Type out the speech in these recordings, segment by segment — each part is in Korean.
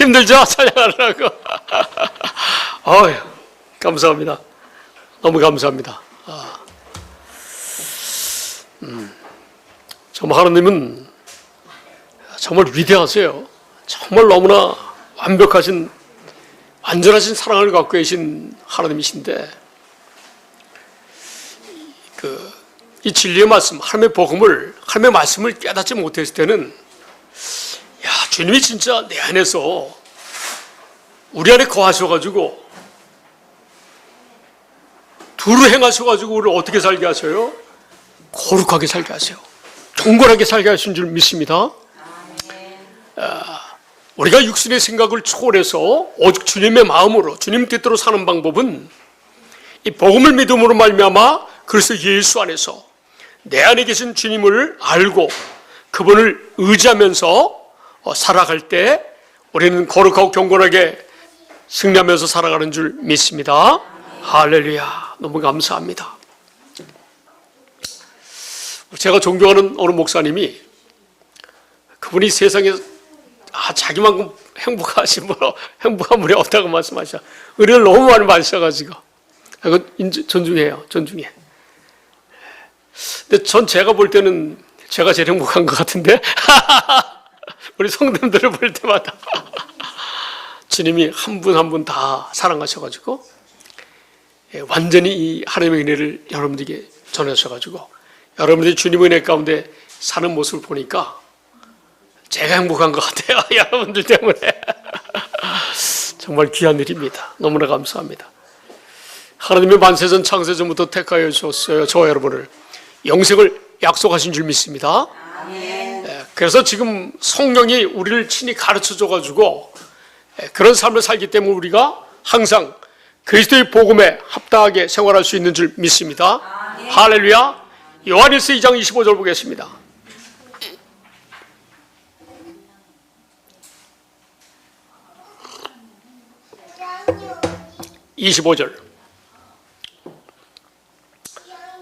힘들죠? 찬양하려고. 어휴, 감사합니다. 너무 감사합니다. 정말 하나님은 정말 위대하세요. 정말 너무나 완벽하신, 완전하신 사랑을 갖고 계신 하나님이신데, 이 진리의 말씀, 하나님의 복음을, 하나님의 말씀을 깨닫지 못했을 때는, 야, 주님이 진짜 내 안에서 우리 안에 거하셔가지고 두루 행하셔가지고 우리를 어떻게 살게 하셔요? 거룩하게 살게 하세요. 경건하게 살게 하신 줄 믿습니다. 우리가 육신의 생각을 초월해서 오직 주님의 마음으로, 주님 뜻대로 사는 방법은 이 복음을 믿음으로 말미암아 그래서 예수 안에서 내 안에 계신 주님을 알고 그분을 의지하면서 살아갈 때 우리는 거룩하고 경건하게 승리하면서 살아가는 줄 믿습니다. 할렐루야. 너무 감사합니다. 제가 존경하는 어느 목사님이, 그분이 세상에 자기만큼 행복한 분이 없다고 말씀하셔. 은혜를 너무 많이 받으셔가지고, 이거 존중해요. 존중해. 근데 전 제가 볼 때는 제가 제일 행복한 것 같은데 우리 성도님들을 볼 때마다 주님이 한 분 한 분 다 사랑하셔가지고 완전히 이 하나님의 은혜를 여러분들에게 전하셔가지고 여러분들이 주님의 은혜 가운데 사는 모습을 보니까 제가 행복한 것 같아요. 여러분들 때문에. 정말 귀한 일입니다. 너무나 감사합니다. 하나님의 만세전 창세전부터 택하여 주셨어요. 저와 여러분을 영생을 약속하신 줄 믿습니다. 그래서 지금 성령이 우리를 친히 가르쳐줘가지고 그런 삶을 살기 때문에 우리가 항상 그리스도의 복음에 합당하게 생활할 수 있는 줄 믿습니다. 할렐루야. 요한일서 2장 25절 보겠습니다.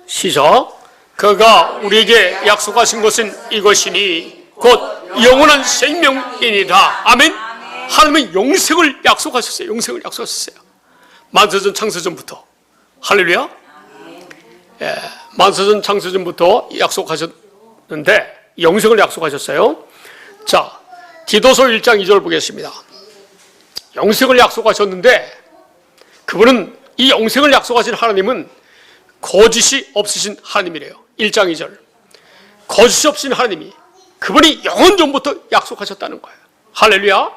시작. 그가 우리에게 약속하신 것은 이것이니 곧 영원한 생명이니라. 아멘. 하나님은 영생을 약속하셨어요. 영생을 약속하셨어요. 만세전 창세전부터. 할렐루야. 만세전 창세전부터 약속하셨는데 영생을 약속하셨어요. 자, 디도서 1장 2절 보겠습니다. 영생을 약속하셨는데 그분은, 이 영생을 약속하신 하나님은 거짓이 없으신 하나님이래요. 1장 2절. 거짓이 없으신 하나님이, 그분이 영원 전부터 약속하셨다는 거예요. 할렐루야.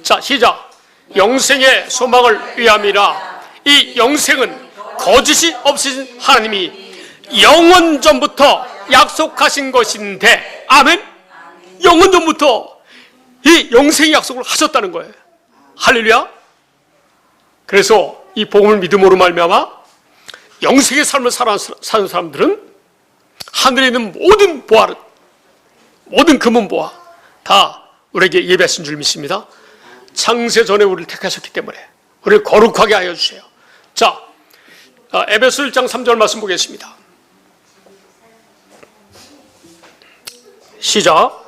자, 시작. 영생의 소망을 위함이라. 이 영생은 거짓이 없으신 하나님이 영원 전부터 약속하신 것인데, 아멘. 영원 전부터 이 영생의 약속을 하셨다는 거예요. 할렐루야. 그래서 이 복음을 믿음으로 말미암아 영생의 삶을 사는 사람들은 하늘에 있는 모든 보화를, 모든 금은 보화 다 우리에게 예배하신 줄 믿습니다. 창세 전에 우리를 택하셨기 때문에 우리를 거룩하게 하여 주세요. 자, 에베소 1장 3절 말씀 보겠습니다. 시작.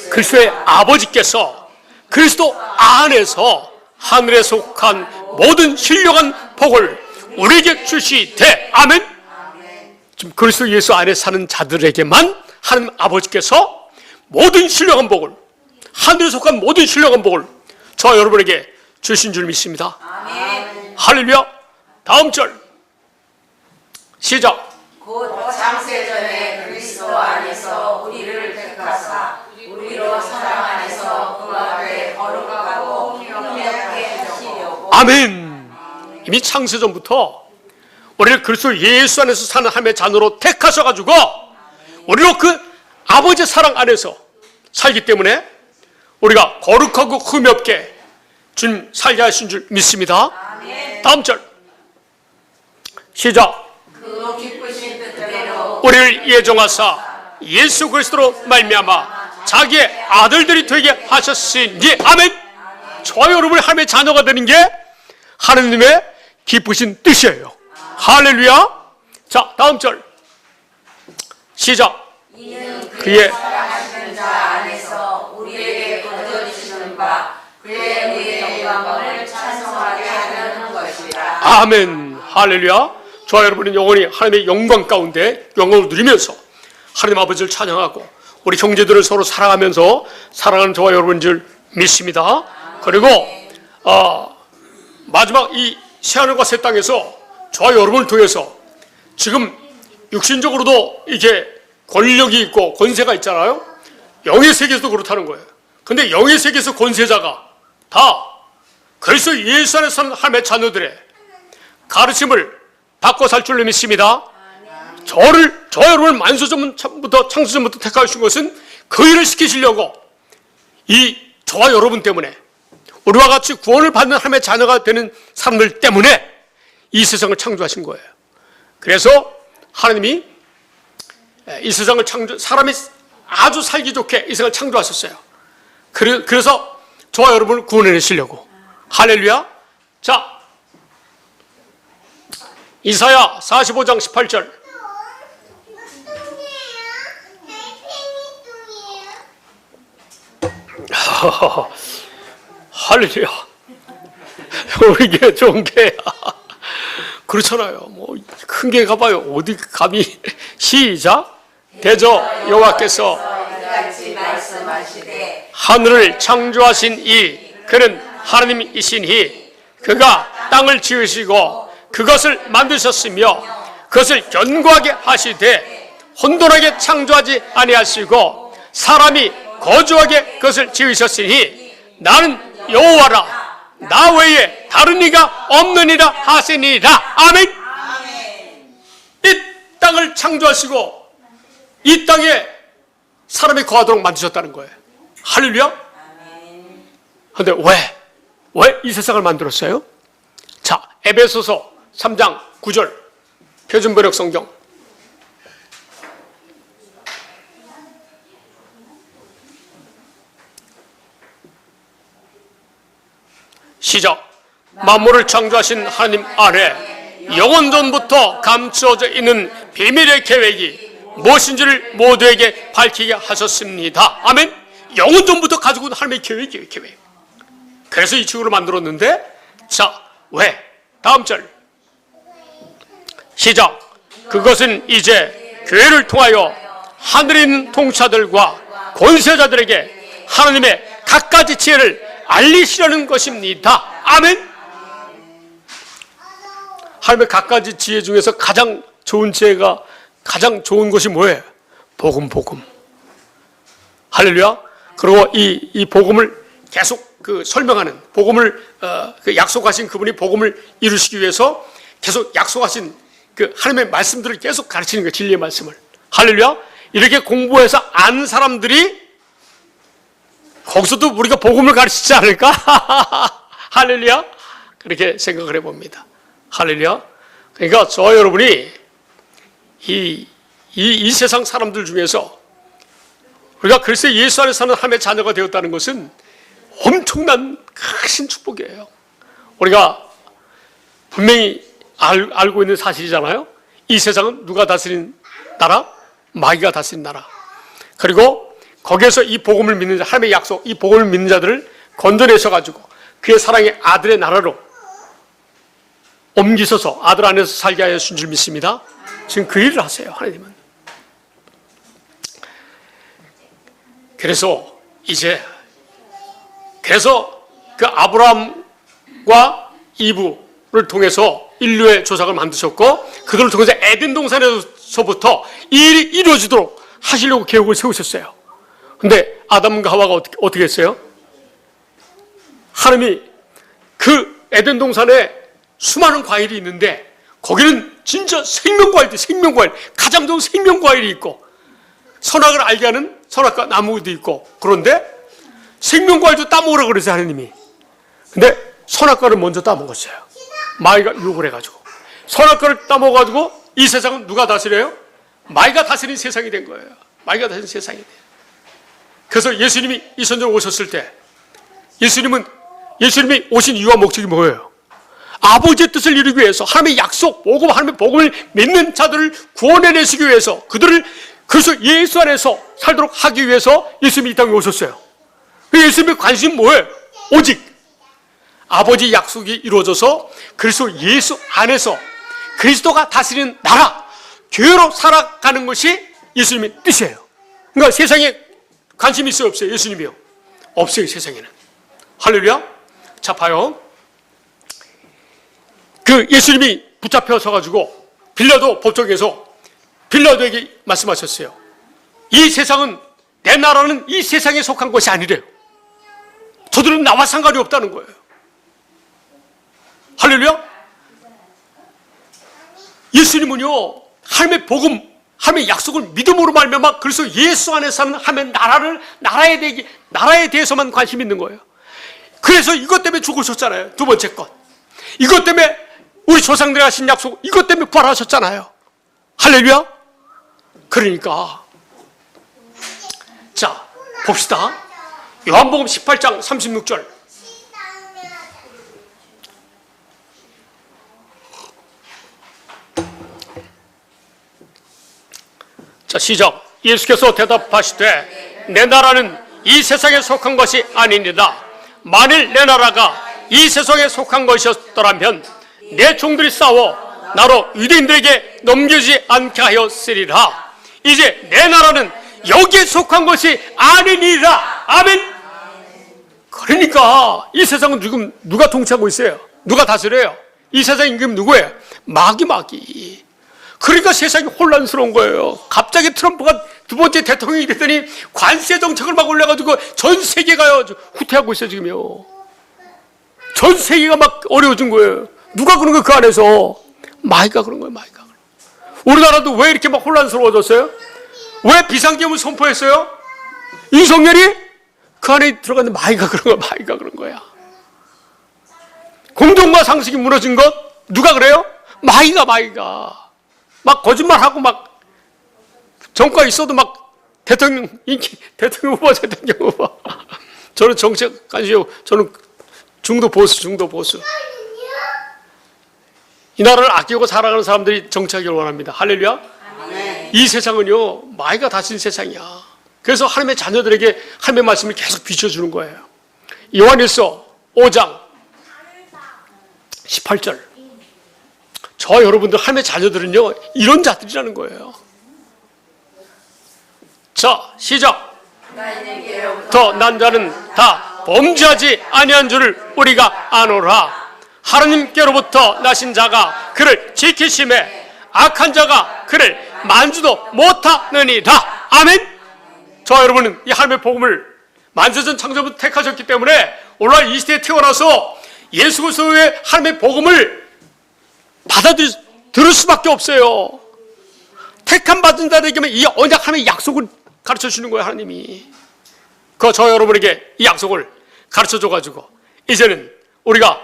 그리스도의 아버지께서 그리스도 안에서 하늘에 속한 모든 신령한 복을 우리에게 주시되, 아멘. 지금 그리스도 예수 안에 사는 자들에게만 하나님 아버지께서 모든 신령한 복을, 하늘에 속한 모든 신령한 복을 저와 여러분에게 주신 줄 믿습니다. 아멘. 할렐루야. 다음 절 시작. 곧 창세전에 그리스도 안에서 우리를 택하사 우리로 사랑 안에서 그 앞에 거룩하고 영리하게 하시려고. 아멘. 이미 창세전부터 우리를 그리스도 예수 안에서 사는 하나님의 자녀로 택하셔가지고 우리로 그 아버지의 사랑 안에서 살기 때문에 우리가 거룩하고 흠이 없게 주님 살게 하신 줄 믿습니다. 아멘. 다음 절 시작. 그 기쁘신 뜻대로 우리를 예정하사 예수 그리스도로 말미암아 자기의 아들들이 되게 하셨으니, 아멘. 저와 여러분이 하나님의 자녀가 되는 게 하나님의 기쁘신 뜻이에요. 할렐루야. 자, 다음 절 시작. 이는 그의 사랑하시는 아멘. 할렐루야. 저와 여러분은 영원히 하나님의 영광 가운데 영광을 누리면서 하나님 아버지를 찬양하고 우리 형제들을 서로 사랑하면서 살아가는 저와 여러분인 줄 믿습니다. 그리고 마지막 이 새하늘과 새 땅에서 저와 여러분을 통해서 지금 육신적으로도 이게 권력이 있고 권세가 있잖아요. 영의 세계에서도 그렇다는 거예요. 근데 영의 세계에서 권세자가 다 그리스도 예수 안에 사는 하나님의 자녀들의 가르침을 받고 살 줄로 믿습니다. 저 여러분을 만수전부터 창수전부터 택하신 것은 그 일을 시키시려고 이 저와 여러분 때문에 우리와 같이 구원을 받는 하나님의 자녀가 되는 사람들 때문에 이 세상을 창조하신 거예요. 그래서 하나님이 이 세상을 사람이 아주 살기 좋게 이 세상을 창조하셨어요. 그래서 저와 여러분을 구원해내시려고. 할렐루야. 자, 이사야 45장 18절. 할렐루야. 우리 게 좋은 게야. 그렇잖아요. 뭐 큰 게 가봐요. 어디 감히. 시작. 대저 여호와께서 이같이 말씀하시되 하늘을 창조하신 이 그는 하나님이시니 그가 땅을 지으시고 그것을 만드셨으며 그것을 견고하게 하시되 혼돈하게 창조하지 아니하시고 사람이 거주하게 그것을 지으셨으니 나는 여호와라 나 외에 다른 이가 없느니라 하시니라. 아멘. 이 땅을 창조하시고 이 땅에 사람이 거하도록 만드셨다는 거예요. 할렐루야. 그런데 왜 이 세상을 만들었어요? 자, 에베소서 3장 9절 표준번역 성경. 시작. 만물을 창조하신 하나님 안에 영원 전부터 감추어져 있는 비밀의 계획이 무엇인지를 모두에게 밝히게 하셨습니다. 아멘. 영원 전부터 가지고 있는 하나님의 계획이에요. 계획. 그래서 이 지구를 만들었는데, 자, 왜? 다음 절 시작. 그것은 이제 교회를 통하여 하늘에 있는 통치자들과 권세자들에게 하나님의 갖가지 지혜를 알리시려는 것입니다. 아멘. 하나님의 갖가지 지혜 중에서 가장 좋은 지혜가 가장 좋은 것이 뭐예요? 복음. 할렐루야. 그리고 이 복음을 계속 설명하는 복음을 약속하신 그분이 복음을 이루시기 위해서 계속 약속하신 하나님의 말씀들을 계속 가르치는 거예요. 진리의 말씀을. 할렐루야. 이렇게 공부해서 아는 사람들이 거기서도 우리가 복음을 가르치지 않을까? 할렐루야. 그렇게 생각을 해봅니다. 할렐루야. 그러니까 저와 여러분이 이 세상 사람들 중에서 우리가 그리스도 예수 안에 사는 하나님의 자녀가 되었다는 것은 엄청난 큰 축복이에요. 우리가 분명히 알고 있는 사실이잖아요. 이 세상은 누가 다스린 나라? 마귀가 다스린 나라. 그리고 거기에서 이 복음을 믿는 자, 하나님의 약속, 이 복음을 믿는 자들을 건져내셔가지고 그의 사랑의 아들의 나라로 옮기셔서 아들 안에서 살게 하여 주신 줄 믿습니다. 지금 그 일을 하세요. 하나님은. 그래서 그 아브라함과 이브를 통해서 인류의 조상을 만드셨고 그들을 통해서 에덴 동산에서부터 이 일이 이루어지도록 하시려고 계획을 세우셨어요. 근데 아담과 하와가 어떻게 했어요? 하나님이 그 에덴 동산에 수많은 과일이 있는데 거기는 진짜 생명과일, 가장 좋은 생명과일이 있고 선악을 알게 하는 선악과 나무도 있고 그런데 생명과일도 따먹으라고 그러세요. 하나님이. 근데 선악과를 먼저 따먹었어요. 마귀가 유혹을 해가지고 선악과를 따먹어가지고 이 세상은 누가 다스려요? 마귀가 다스린 세상이 된 거예요. 마귀가 다스린 세상이 돼요. 그래서 예수님이 이 선전에 오셨을 때 예수님이 오신 이유와 목적이 뭐예요? 아버지의 뜻을 이루기 위해서 하나님의 약속, 복음, 하나님의 복음을 믿는 자들을 구원해내시기 위해서 그들을 그래서 예수 안에서 살도록 하기 위해서 예수님이 이 땅에 오셨어요. 예수님의 관심은 뭐예요? 오직 아버지 약속이 이루어져서 그리스도 예수 안에서 그리스도가 다스리는 나라, 교회로 살아가는 것이 예수님의 뜻이에요. 그러니까 세상에 관심이 있어요, 없어요? 예수님이요? 없어요, 세상에는. 할렐루야. 자, 봐요. 그 예수님이 붙잡혀 서가지고 빌라도 법정에서 빌라도에게 말씀하셨어요. 이 세상은, 내 나라는 이 세상에 속한 것이 아니래요. 저들은 나와 상관이 없다는 거예요. 할렐루야. 예수님은요, 하나님의 복음, 하나님의 약속을 믿음으로 말미암아 그래서 예수 안에 사는 하나님의 나라에 대해서만 관심 있는 거예요. 그래서 이것 때문에 죽으셨잖아요. 두 번째 것. 이것 때문에 우리 조상들이 하신 약속, 이것 때문에 부활하셨잖아요. 할렐루야. 그러니까 자, 봅시다. 요한복음 18장 36절. 자, 시작. 예수께서 대답하시되 내 나라는 이 세상에 속한 것이 아닙니다. 만일 내 나라가 이 세상에 속한 것이었더라면 내 종들이 싸워 나로 유대인들에게 넘겨지지 않게 하였으리라. 이제 내 나라는 여기에 속한 것이 아니니라. 아멘. 그러니까 이 세상은 지금 누가 통치하고 있어요? 누가 다스려요? 이 세상 임금 누구예요? 마귀. 그러니까 세상이 혼란스러운 거예요. 갑자기 트럼프가 두 번째 대통령이 됐더니 관세 정책을 막 올려가지고 전 세계가요 후퇴하고 있어요, 지금요. 전 세계가 막 어려워진 거예요. 누가 그런 거예요, 그 안에서? 마귀가 그런 거예요, 마귀가. 우리나라도 왜 이렇게 막 혼란스러워졌어요? 왜 비상계엄을 선포했어요? 윤석열이 그 안에 들어갔는데 마귀가 그런 거야. 공정과 상식이 무너진 것 누가 그래요? 마귀가 막 거짓말하고 막 정권 있어도 막 대통령 후보. 저는 정책 관심이고 저는 중도 보수. 이 나라를 아끼고 살아가는 사람들이 정치하기를 원합니다. 할렐루야. 아멘. 이 세상은요, 마귀가 다스린 세상이야. 그래서 하나님의 자녀들에게 하나님의 말씀을 계속 비춰주는 거예요. 요한일서 5장 18절. 저 여러분들 하나님의 자녀들은요, 이런 자들이라는 거예요. 자, 시작. 더 난 자는 다 범죄하지 아니한 줄을 우리가 아노라. 하나님께로부터 나신 자가 그를 지키심에 악한 자가 그를 만지도 못하느니라. 아멘. 저 여러분은 이 하나님의 복음을 만세전 창조부터 택하셨기 때문에 오늘날 이 시대에 태어나서 예수 그리스도의 하나님의 복음을 들을 수밖에 없어요. 택함 받은 자들에게만 이 언약 하나님의 약속을 가르쳐 주는 거예요, 하나님이. 저 여러분에게 이 약속을 가르쳐 줘가지고 이제는 우리가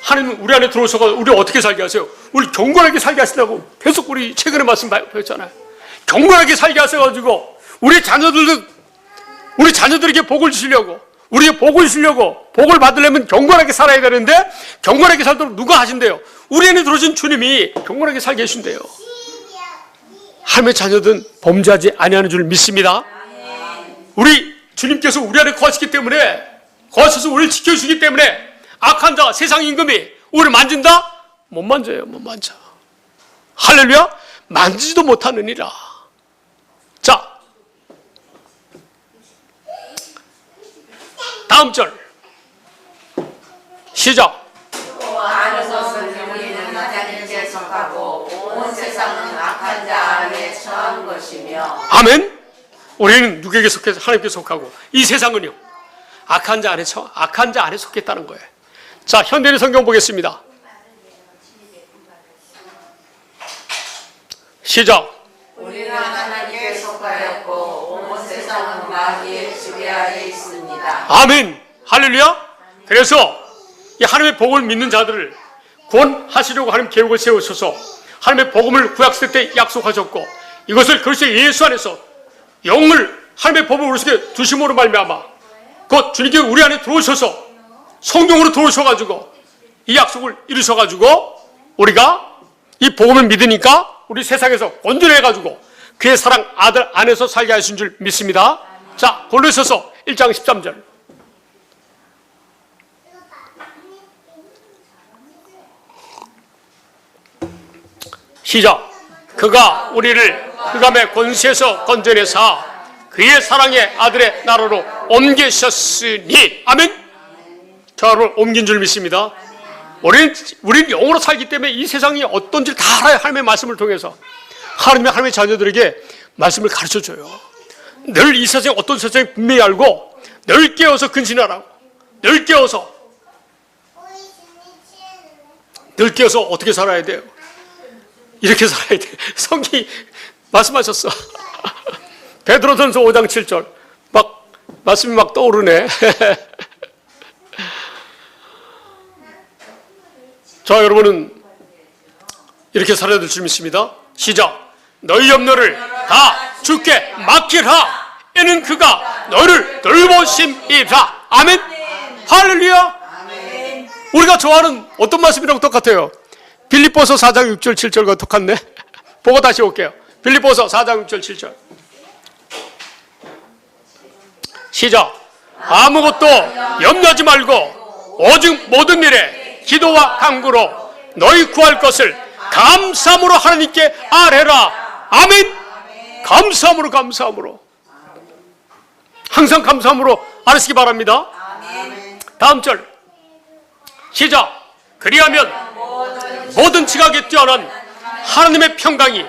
하나님은 우리 안에 들어오셔서 우리 어떻게 살게 하세요? 우리 경건하게 살게 하시려고 계속 우리 최근에 말씀 배웠잖아요. 경건하게 살게 하셔가지고 우리 자녀들에게 복을 주시려고, 우리의 복을 주시려고, 복을 받으려면 경건하게 살아야 되는데 경건하게 살도록 누가 하신대요? 우리 안에 들어오신 주님이 경건하게 살게 해주신대요. 하나님의 자녀들은 범죄하지 아니하는 줄 믿습니다. 우리 주님께서 우리 안에 거하시기 때문에, 거하셔서 우리를 지켜주기 때문에 악한 자, 세상 임금이 우리를 만진다? 못 만져요, 못 만져. 할렐루야? 만지지도 못하느니라. 자, 다음 절 시작. 아는 것은 우리는 하나님께 속하고 온 세상은 악한 자 안에 처한 것이며. 아멘. 우리는 누구에게 속해서 하나님께 속하고 이 세상은요 악한 자 안에 속했다는 거예요. 자, 현대인 성경 보겠습니다. 시작. 우리는 하나님께 속하였고 온 세상은 마귀의 지배하에 있습니다. 아멘. 할렐루야. 그래서 이 하나님의 복을 믿는 자들을 구원하시려고 하나님 계획을 세우셔서 하나님의 복음을 구약시대 때 약속하셨고 이것을 그리스도 예수 안에서 영을 하나님의 법을 우리 속에 두심으로 말미암아 곧 주님께 우리 안에 들어오셔서 성령으로 들어오셔가지고 이 약속을 이루셔가지고 우리가 이 복음을 믿으니까 우리 세상에서 건져내가지고 그의 사랑 아들 안에서 살게 하신 줄 믿습니다. 자, 골로새서 1장 13절. 시작. 그가 우리를 흑암의 권세에서 건져내사 그의 사랑의 아들의 나라로 옮기셨으니. 아멘. 저를 옮긴 줄 믿습니다. 우리는 영으로 살기 때문에 이 세상이 어떤지 다 알아요. 하나님의 말씀을 통해서. 하나님의 자녀들에게 말씀을 가르쳐줘요. 늘 이 세상이 어떤 세상이 분명히 알고 늘 깨어서 근신하라고. 늘 깨어서 어떻게 살아야 돼요? 이렇게 살아야 돼. 성경이 말씀하셨어. 베드로전서 5장 7절 막 말씀이 막 떠오르네. 자, 여러분은 이렇게 살아야 될 줄 믿습니다. 시작. 너희 염려를 다 주께 맡기라. 이는 그가 너를 돌보심이라. 아멘. 할렐루야. 우리가 좋아하는 어떤 말씀이랑 똑같아요? 빌립보서 4장 6절 7절과 똑같네. 보고 다시 올게요. 빌립보서 4장 6절 7절 시작. 아무것도 염려하지 말고 오직 모든 일에 기도와 간구로 너희 구할 것을 감사함으로 하나님께 아뢰라. 아멘. 감사함으로 항상 감사함으로 아뢰시기 바랍니다. 다음 절 시작. 그리하면 모든 지각에 뛰어난 하나님의 평강이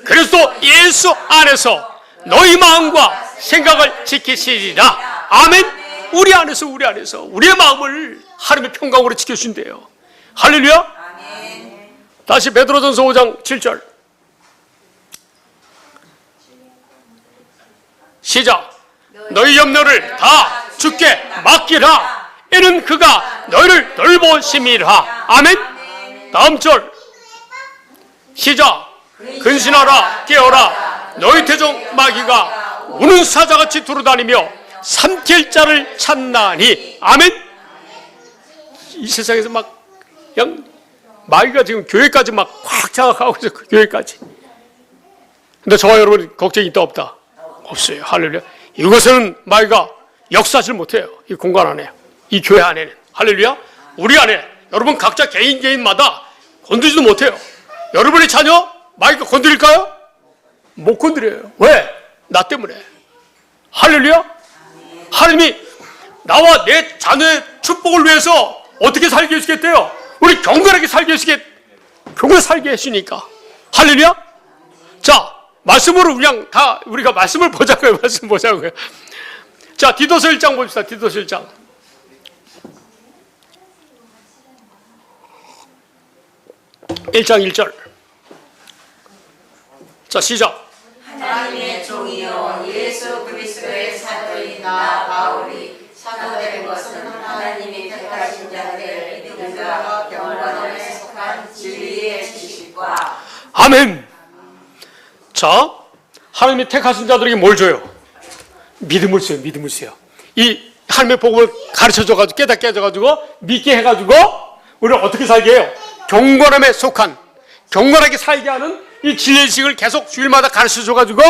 그리스도 예수 안에서 너희 마음과 생각을 지키시리라. 아멘. 우리 안에서 우리의 마음을 하나님의 평강으로 지켜주신대요. 할렐루야. 다시 베드로전서 5장 7절 시작. 너희 염려를 다 주께 맡기라. 이는 그가 너희를 돌보심이라. 아멘. 다음 절 시작. 근신하라 깨어라. 너희 태종 마귀가 우는 사자같이 두루다니며 삼킬 자를 찾나니. 아멘. 이 세상에서 막 그냥 마귀가 지금 교회까지 막 꽉 장악하고 있어. 그 교회까지. 근데 저와 여러분 걱정이 있다 없다? 없어요. 할렐루야. 이것은 마귀가 역사하지 못해요. 이 공간 안에, 이 교회 안에는. 할렐루야. 우리 안에 여러분 각자 개인마다 건드리지도 못해요. 여러분의 자녀 마귀가 건드릴까요? 못 건드려요. 왜? 나 때문에. 할렐루야. 하나님이 나와 내 자녀의 축복을 위해서 어떻게 살게 해주겠대요? 우리 경건하게 살게 해주니까. 할렐루야. 자, 말씀으로 그냥 다 우리가 말씀을 보자고요. 말씀 보자고요. 자, 디도서 1장 봅시다. 디도서 1장. (1장 1절) 자, 시작. 하나님의 종이요 예수 그리스도의 사도인 나 바울이 사도된 것은 하나님이 택하신 자들의 믿음과 경건함에 속한 진리의 지식과. 아멘. 자, 하나님이 택하신 자들에게 뭘 줘요? 믿음을 써요. 이 하나님의 복음을 가르쳐줘가지고 깨닫게 해줘가지고 믿게 해가지고 우리를 어떻게 살게 해요? 경건함에 속한, 경건하게 살게 하는 이 진리의 지식을 계속 주일마다 가르쳐줘가지고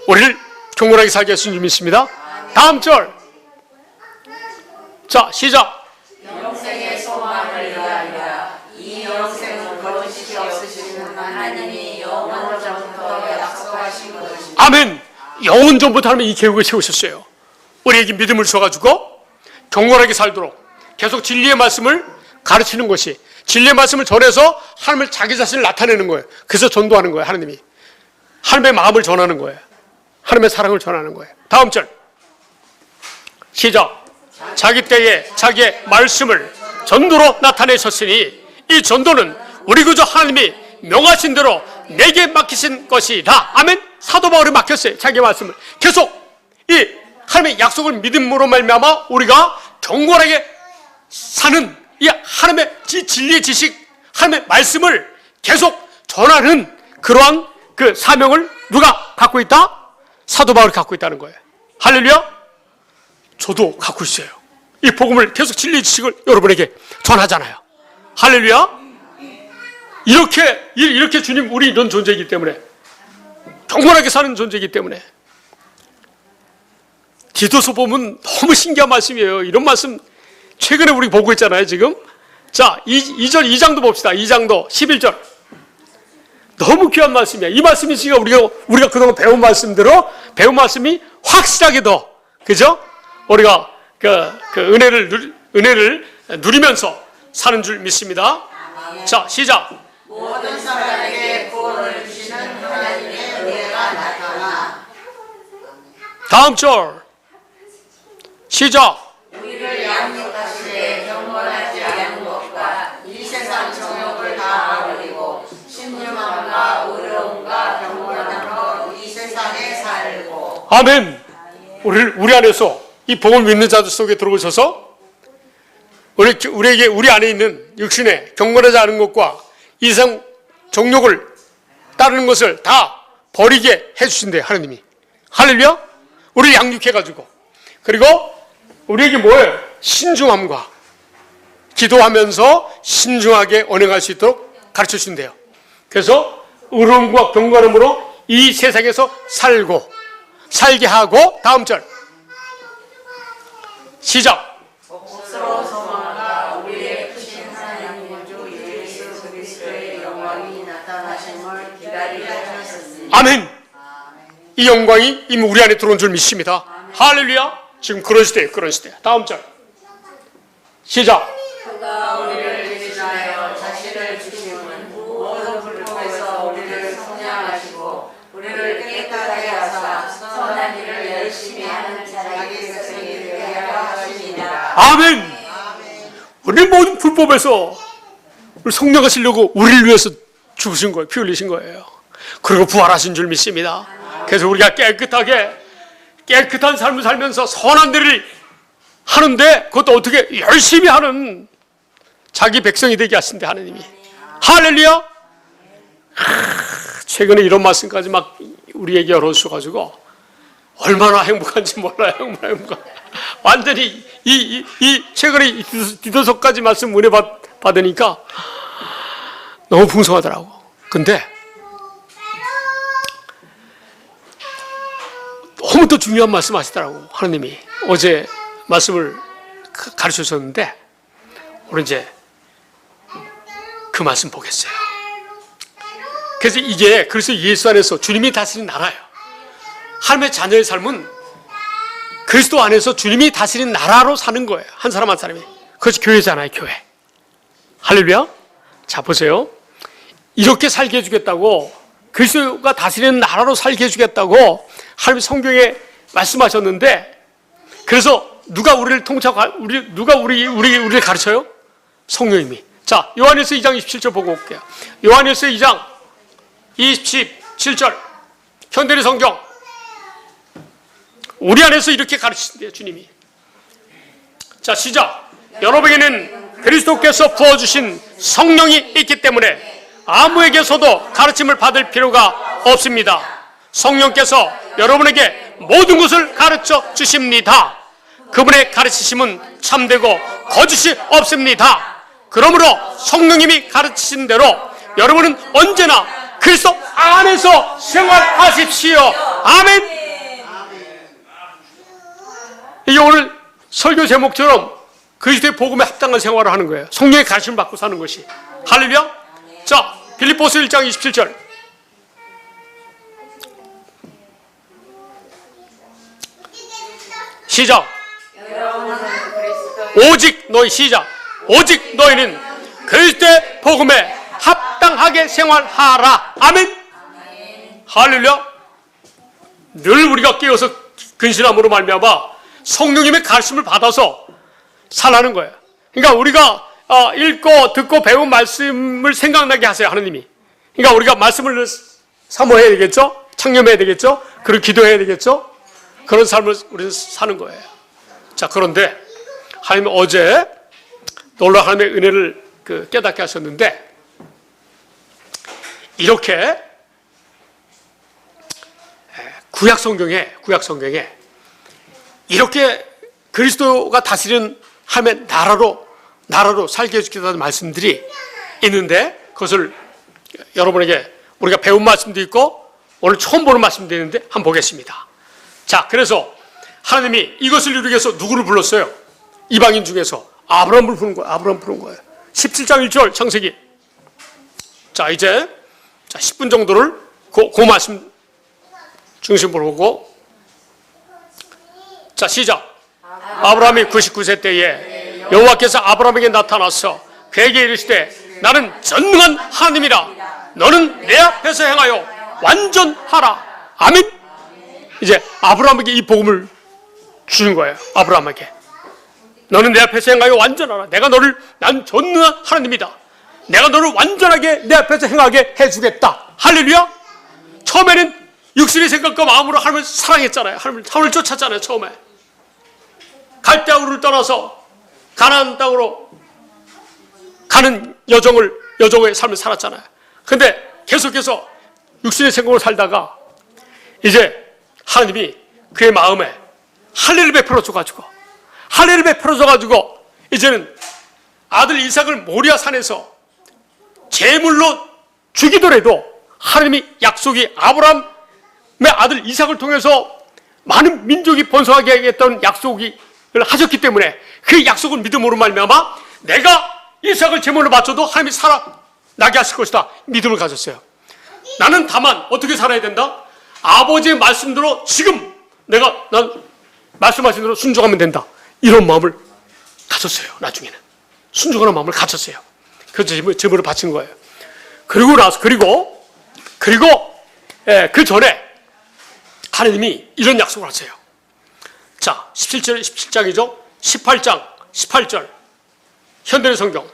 우리를 경건하게 살게 할 수 있는 줄 믿습니다. 다음 절. 자, 시작. 영생의 소망을 위하여 이 영생은 거짓이 없으시는 하나님이 영원 전부터 약속하신 것입니다. 아멘. 영원 전부터 하나님이 이 계획을 세우셨어요. 우리에게 믿음을 줘가지고 경건하게 살도록 계속 진리의 말씀을 가르치는 것이, 진리의 말씀을 전해서 하나님을 자기 자신을 나타내는 거예요. 그래서 전도하는 거예요. 하나님이 하나님의 마음을 전하는 거예요. 하나님의 사랑을 전하는 거예요. 다음 절 시작. 자기 때에 자기의 말씀을 전도로 나타내셨으니 이 전도는 우리 구주 하나님이 명하신 대로 내게 맡기신 것이라. 아멘. 사도 바울이 맡겼어요. 자기의 말씀을 계속 이 하나님의 약속을 믿음으로 말미암아 우리가 경건하게 사는 이 하나님의 진리의 지식, 하나님의 말씀을 계속 전하는 그러한 그 사명을 누가 갖고 있다? 사도 바울이 갖고 있다는 거예요. 할렐루야. 저도 갖고 있어요. 이 복음을 계속 진리의 지식을 여러분에게 전하잖아요. 할렐루야. 이렇게 주님 우리 이런 존재이기 때문에, 경건하게 사는 존재이기 때문에. 디도서 보면 너무 신기한 말씀이에요. 이런 말씀 최근에 우리 보고 있잖아요, 지금. 자, 2장도 봅시다. 2장도 11절. 너무 귀한 말씀이야. 이 말씀이 지금 우리가 그동안 배운 말씀대로 배운 말씀이 확실하게 더, 그죠? 우리가 그 은혜를 누리면서 사는 줄 믿습니다. 자, 시작. 모든 사람에게 구원을 주시는 하나님의 은혜가 나타나 다음 절. 시작. 우리를 양육하시되 경건하지 않은 것과 이 세상 정욕을 다 버리고 신중함과 의로움과 경건함으로 이 세상에 살고. 아멘. 우리 안에서 이 복음을 믿는 자들 속에 들어오셔서 우리 안에 있는 육신의 경건하지 않은 것과 이 세상 정욕을 따르는 것을 다 버리게 해주신대요, 하나님이. 할렐루야. 우리를 양육해가지고, 그리고 우리에게 뭐예요? 신중함과, 기도하면서 신중하게 언행할 수 있도록 가르쳐 주신대요. 그래서 의로움과 경건함으로 이 세상에서 살게 하고. 다음 절 시작. 복스러운 소망과 우리의 크신 하나님 주 예수 그리스도의 영광이 나타나심을 기다리게 하셨습니다. 아멘. 이 영광이 이미 우리 안에 들어온 줄 믿습니다. 할렐루야. 지금 그런 시대예요. 그런 시대. 다음 절 시작. 그가 우리를 대신하여 자신을 주시는 모든 불법에서 우리를 성량하시고 우리를 깨끗하게 하사 선한 일을 열심히 하는 자기 백성이 되게 하십니다. 아멘. 우리 모든 불법에서 우리 성령하시려고 우리를 위해서 죽으신 거예요. 피 흘리신 거예요. 그리고 부활하신 줄 믿습니다. 그래서 우리가 깨끗한 삶을 살면서 선한 일을 하는데, 그것도 어떻게 열심히 하는 자기 백성이 되게 하신대, 하나님이. 할렐루야. 최근에 이런 말씀까지 막 우리에게 열어주셔가지고 얼마나 행복한지 몰라요. 얼마나 행복한. 완전히 최근에 디도서까지 말씀 은혜 받으니까 너무 풍성하더라고. 근데 너무 또 중요한 말씀 하시더라고, 하나님이. 어제 말씀을 가르쳐 주셨는데 오늘 이제 그 말씀 보겠어요. 그래서 이게 그래서 예수 안에서 주님이 다스리는 나라예요. 하나님의 자녀의 삶은 그리스도 안에서 주님이 다스리는 나라로 사는 거예요. 한 사람 한 사람이. 그것이 교회잖아요, 교회. 할렐루야. 자, 보세요. 이렇게 살게 해주겠다고, 그리스도가 다스리는 나라로 살게 해주겠다고 하나님 성경에 말씀하셨는데, 그래서 누가 우리를 누가 우리를 가르쳐요? 성령님이. 자, 요한일서 2장 27절 보고 올게요. 요한일서 2장 27절 현대리 성경. 우리 안에서 이렇게 가르치신대요, 주님이. 자, 시작. 여러분에게는 그리스도께서 부어주신 성령이 있기 때문에 아무에게서도 가르침을 받을 필요가 없습니다. 성령께서 여러분에게 모든 것을 가르쳐 주십니다. 그분의 가르치심은 참되고 거짓이 없습니다. 그러므로 성령님이 가르치신 대로 여러분은 언제나 그리스도 안에서 생활하십시오. 아멘. 이게 오늘 설교 제목처럼 그리스도의 복음에 합당한 생활을 하는 거예요. 성령의 가르침을 받고 사는 것이. 할렐루야. 자, 빌립보서 1장 27절 시작. 오직 너희 시작. 오직 너희는 그리스도의 복음에 합당하게 생활하라. 아멘. 할렐루야. 늘 우리가 깨어서 근신함으로 말미암아 성령님의 가르침을 받아서 살라는 거예요. 그러니까 우리가 읽고 듣고 배운 말씀을 생각나게 하세요, 하나님이. 그러니까 우리가 말씀을 사모해야 되겠죠? 창념해야 되겠죠? 그리고 기도해야 되겠죠? 그런 삶을 우리는 사는 거예요. 자, 그런데 하나님은 어제 놀라 하나님의 은혜를 깨닫게 하셨는데, 이렇게 구약 성경에 이렇게 그리스도가 다스리는 하나님의 나라로 살게 해주겠다는 말씀들이 있는데, 그것을 여러분에게 우리가 배운 말씀도 있고 오늘 처음 보는 말씀도 있는데 한번 보겠습니다. 자, 그래서 하나님이 이것을 이루기 위해서 누구를 불렀어요? 이방인 중에서 아브라함을 부른 거예요. 17장 1절 창세기. 자, 이제 자, 10분 정도를 그 말씀 중심으로 보고, 자, 시작. 아브라함이 99세 때에 여호와께서 아브라함에게 나타나서 그에게 이르시되 나는 전능한 하나님이라. 너는 내 앞에서 행하여 완전하라. 아멘. 이제 아브라함에게 이 복음을 주는 거예요. 아브라함에게. 너는 내 앞에서 행하여 완전하라. 난 전능한 하나님이다. 내가 너를 완전하게 내 앞에서 행하게 해주겠다. 할렐루야. 처음에는 육신의 생각과 마음으로 하나님을 사랑했잖아요. 하나님을 쫓았잖아요. 처음에 갈대아 우르를 떠나서 가나안 땅으로 가는 여정의 삶을 살았잖아요. 근데 계속해서 육신의 생각으로 살다가 이제 하나님이 그의 마음에 할례를 베풀어줘가지고 이제는 아들 이삭을 모리아 산에서 제물로 죽이더라도 하나님이 약속이 아브라함의 아들 이삭을 통해서 많은 민족이 번성하게 하겠다는 약속을 하셨기 때문에 그 약속을 믿음으로 말미암아 내가 이삭을 제물로 바쳐도 하나님이 살아나게 하실 것이다. 믿음을 가졌어요. 나는 다만 어떻게 살아야 된다? 아버지의 말씀대로 지금 난 말씀하신 대로 순종하면 된다. 이런 마음을 가졌어요. 나중에는 순종하는 마음을 가졌어요. 그래서 제물을 바친 거예요. 그리고 그 전에 하나님이 이런 약속을 하세요. 자, 17장이죠. 18장 18절 현대의 성경.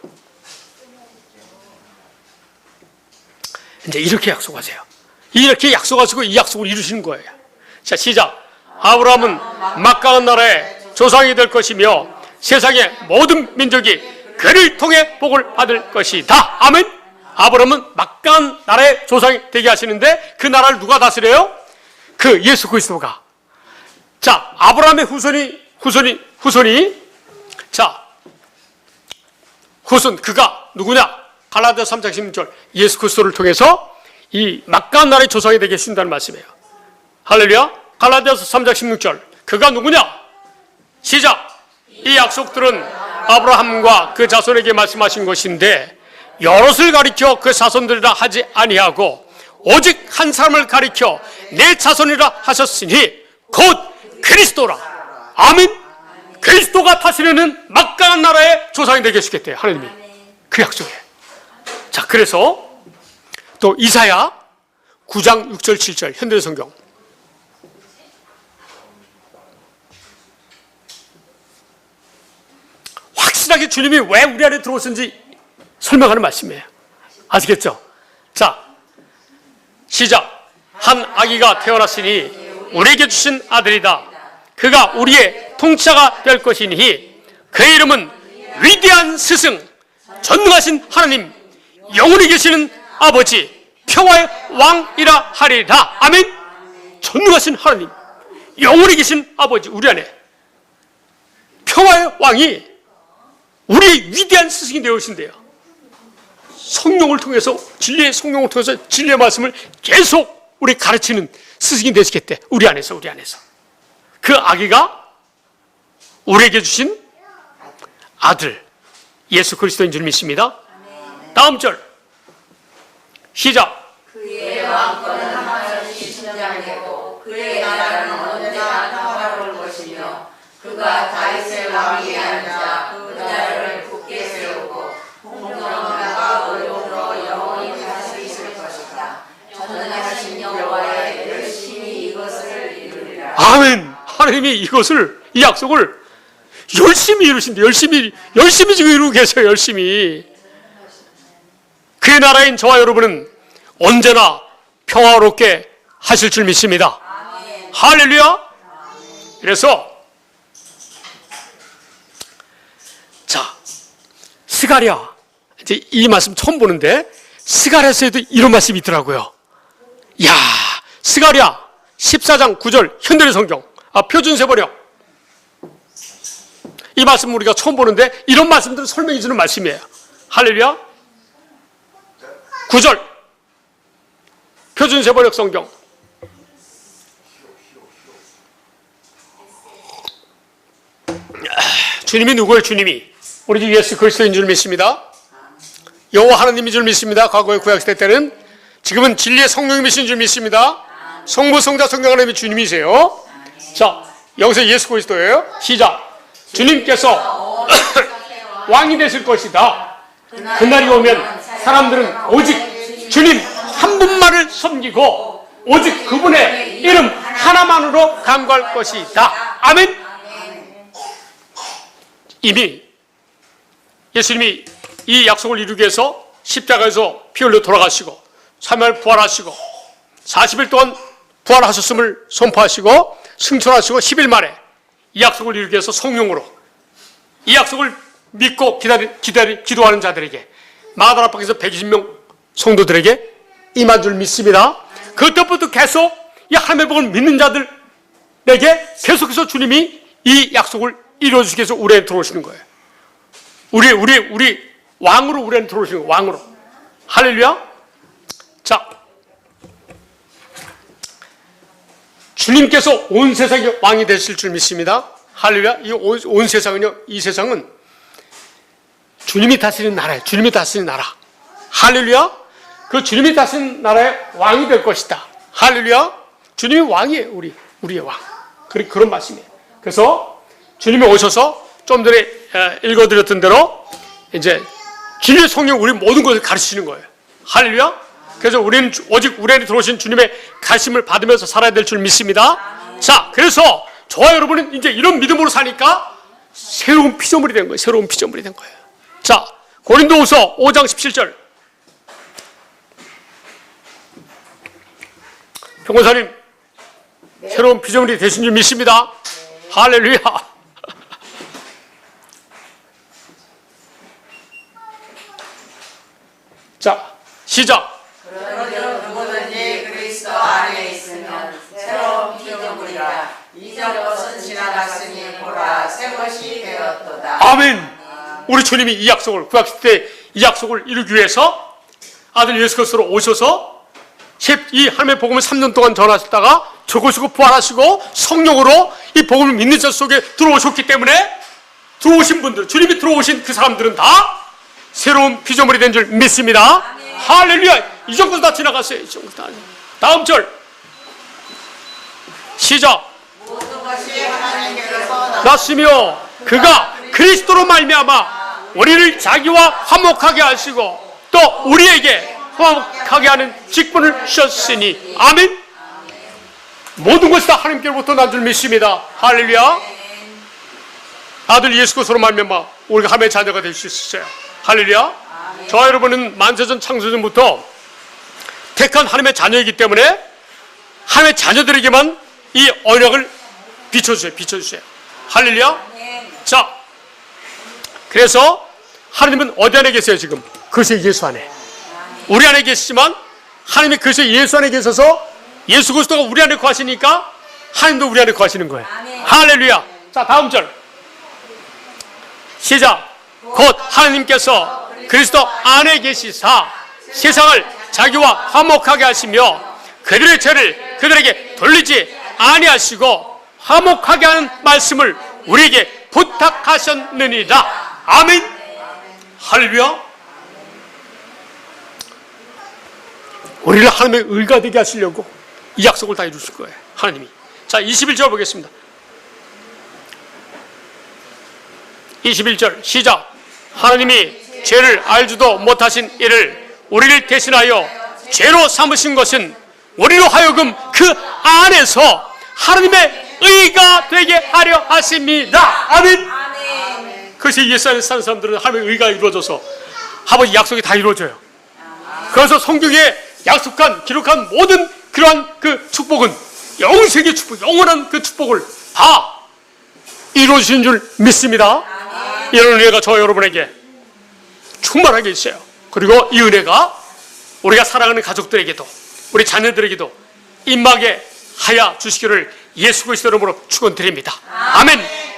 이제 이렇게 약속하세요. 이렇게 약속하시고 이 약속을 이루시는 거예요. 자, 시작. 아브라함은 막강한 나라의 조상이 될 것이며 세상의 모든 민족이 그를 통해 복을 받을 것이다. 아멘. 아브라함은 막강한 나라의 조상이 되게 하시는데 그 나라를 누가 다스려요? 그 예수 그리스도가. 자, 아브라함의 후손 그가 누구냐? 갈라디아서 3장 16절 예수 그리스도를 통해서 이 막강한 나라의 조상이 되게 하신다는 말씀이에요. 할렐루야. 갈라디아서 3장 16절 그가 누구냐? 시작. 이 약속들은 아브라함과 그 자손에게 말씀하신 것인데 여럿을 가리켜 그 자손들이라 하지 아니하고 오직 한 사람을 가리켜 내 자손이라 하셨으니 곧 그리스도라. 아멘. 그리스도가 다스리는 막강한 나라의 조상이 되게 해주겠대요. 하나님이. 그 약속에. 자, 그래서 또 이사야 9장 6절 7절 현대 성경. 확실하게 주님이 왜 우리 안에 들어오신지 설명하는 말씀이에요. 아시겠죠? 자, 시작. 한 아기가 태어났으니 우리에게 주신 아들이다. 그가 우리의 통치자가 될 것이니 그의 이름은 위대한 스승, 전능하신 하나님, 영원히 계시는 아버지, 평화의 왕이라 하리라. 아멘. 전능하신 하나님, 영원히 계신 아버지, 우리 안에 평화의 왕이 우리의 위대한 스승이 되어신대요. 성령을 통해서 진리의 성령을 통해서 진리의 말씀을 계속 우리 가르치는 스승이 되시겠대. 우리 안에서 그 아기가 우리에게 주신 아들 예수 그리스도인 줄 믿습니다. 다음 절 시작. 그의 왕권은 하나님이 신장되고 그의 나라는 언제나 평화로울 것이며 그가 다윗의 왕위에 앉아 그 나라를 굳게 세우고 공정함과 의로움으로 영원히 다스리실 것이다. 전능하신 여호와의 열심히 이것을 이루리라. 아멘. 하나님이 이 약속을 열심히 이루신대. 열심히 지금 이루고 계세요. 열심히. 그의 나라인 저와 여러분은 언제나 평화롭게 하실 줄 믿습니다. 아멘. 할렐루야. 그래서 자, 스가랴 이제 이 말씀 처음 보는데 스가랴서에도 이런 말씀이 있더라고요. 야, 스가랴 14장 9절 현대의 성경. 표준 세번역. 이 말씀 우리가 처음 보는데 이런 말씀들을 설명해 주는 말씀이에요. 할렐루야. 9절 표준 세번역 성경. 주님이 누구예요? 주님이 우리 주 예수 그리스도인 줄 믿습니다. 여호와 하나님인 줄 믿습니다. 과거의 구약시대 때는 지금은 진리의 성령님이신 줄 믿습니다. 성부, 성자, 성령 하나님이 주님이세요. 자, 여기서 예수 그리스도예요. 시작. 주님께서 왕이 되실 것이다. 그날이 오면 사람들은 오직 주님 한 분만을 섬기고 오직 그분의 이름 하나만으로 간구할 것이다. 아멘. 이미 예수님이 이 약속을 이루기 위해서 십자가에서 피 흘려 돌아가시고 3일 부활하시고 40일 동안 부활하셨음을 선포하시고 승천하시고 10일 만에 이 약속을 이루기 위해서 성령으로 이 약속을 믿고 기도하는 자들에게 마가다라 밖에서 120명 성도들에게 임한 줄 믿습니다. 그때부터 계속 이 하나님의 복을 믿는 자들에게 계속해서 주님이 이 약속을 이루어주기 위해서 우리 안에 들어오시는 거예요. 우리 왕으로 우리 안에 들어오시는 거예요. 왕으로. 할렐루야. 자, 주님께서 온 세상의 왕이 되실 줄 믿습니다. 할렐루야. 이 온 세상은요, 이 세상은 주님이 다스리는 나라예요. 주님이 다스리는 나라. 할렐루야. 그 주님이 다스리는 나라의 왕이 될 것이다. 할렐루야. 주님이 왕이에요. 우리의 왕. 그런 말씀이에요. 그래서 주님이 오셔서 좀 전에 읽어드렸던 대로 이제 주님의 성령 우리 모든 것을 가르치시는 거예요. 할렐루야. 그래서 우리는 오직 우리 안에 들어오신 주님의 가르침을 받으면서 살아야 될 줄 믿습니다. 자, 그래서 저와 여러분은 이제 이런 믿음으로 사니까 새로운 피조물이 된 거예요. 새로운 피조물이 된 거예요. 자, 고린도후서 5장 17절. 평권사님, 새로운 피조물이 되신 줄 믿습니다. 할렐루야. 자, 시작. 그러므로 누구든지 그리스도 안에 있으면 새로운 피조물이라. 이전 것은 지나갔으니 보라 새 것이 되었도다. 아멘. 우리 주님이 이 약속을 구약 때 이 약속을 이루기 위해서 아들 예수 그리스도로 오셔서 이 하나님의 복음을 3년 동안 전하셨다가 죽으시고 부활하시고 성령으로 이 복음을 믿는 자 속에 들어오셨기 때문에 들어오신 분들, 주님이 들어오신 그 사람들은 다 새로운 피조물이 된 줄 믿습니다. 할렐루야. 이 정도 다 지나갔어요. 이 정도 다. 다음 절 시작. 모든 것이 하나님께로서 났으며 그가 그리스도로 말미암아 우리를 자기와 화목하게 하시고 또 우리에게 화목하게 하는 직분을 주셨으니 아멘. 모든 것이 다 하나님께로부터 난 줄 믿습니다. 할렐루야. 아들 예수 그리스도로 말미암아 우리가 하나님의 자녀가 될 수 있었어요. 할렐루야. 저와 여러분은 만세전 창조전부터 택한 하나님의 자녀이기 때문에 하나님의 자녀들에게만 이 언약을 비춰주세요. 할렐루야. 자, 그래서 하나님은 어디 안에 계세요 지금? 그리스도 예수 안에. 우리 안에 계시지만 하나님이 그리스도 예수 안에 계셔서 예수 그리스도가 우리 안에 거하시니까 하나님도 우리 안에 거하시는 거예요. 할렐루야. 자, 다음 절 시작. 곧 하나님께서 그리스도 안에 계시사 세상을 자기와 화목하게 하시며 그들의 죄를 그들에게 돌리지 아니하시고 화목하게 하는 말씀을 우리에게 부탁하셨느니라. 아멘. 할렐루야. 우리를 하나님의 의가 되게 하시려고 이 약속을 다 이루실 거예요. 하나님이. 자, 21절 보겠습니다. 21절 시작. 하나님이 죄를 알지도 못하신 이를 우리를 대신하여 죄로 삼으신 것은 우리로 하여금 그 안에서 하나님의 의가 되게 하려 하십니다. 아멘. 그것이 예수 안에 사는 사람들은 하나님의 의가 이루어져서 아버지 약속이 다 이루어져요. 그래서 성경에 약속한 기록한 모든 그러한 그 축복은 영생의 축복, 영원한 그 축복을 다 이루어지는 줄 믿습니다. 이런 은혜가 저와 여러분에게 충만하게 있어요. 그리고 이 은혜가 우리가 사랑하는 가족들에게도 우리 자녀들에게도 임하게 하여 주시기를 예수 그리스도 이름으로 축원드립니다. 아멘.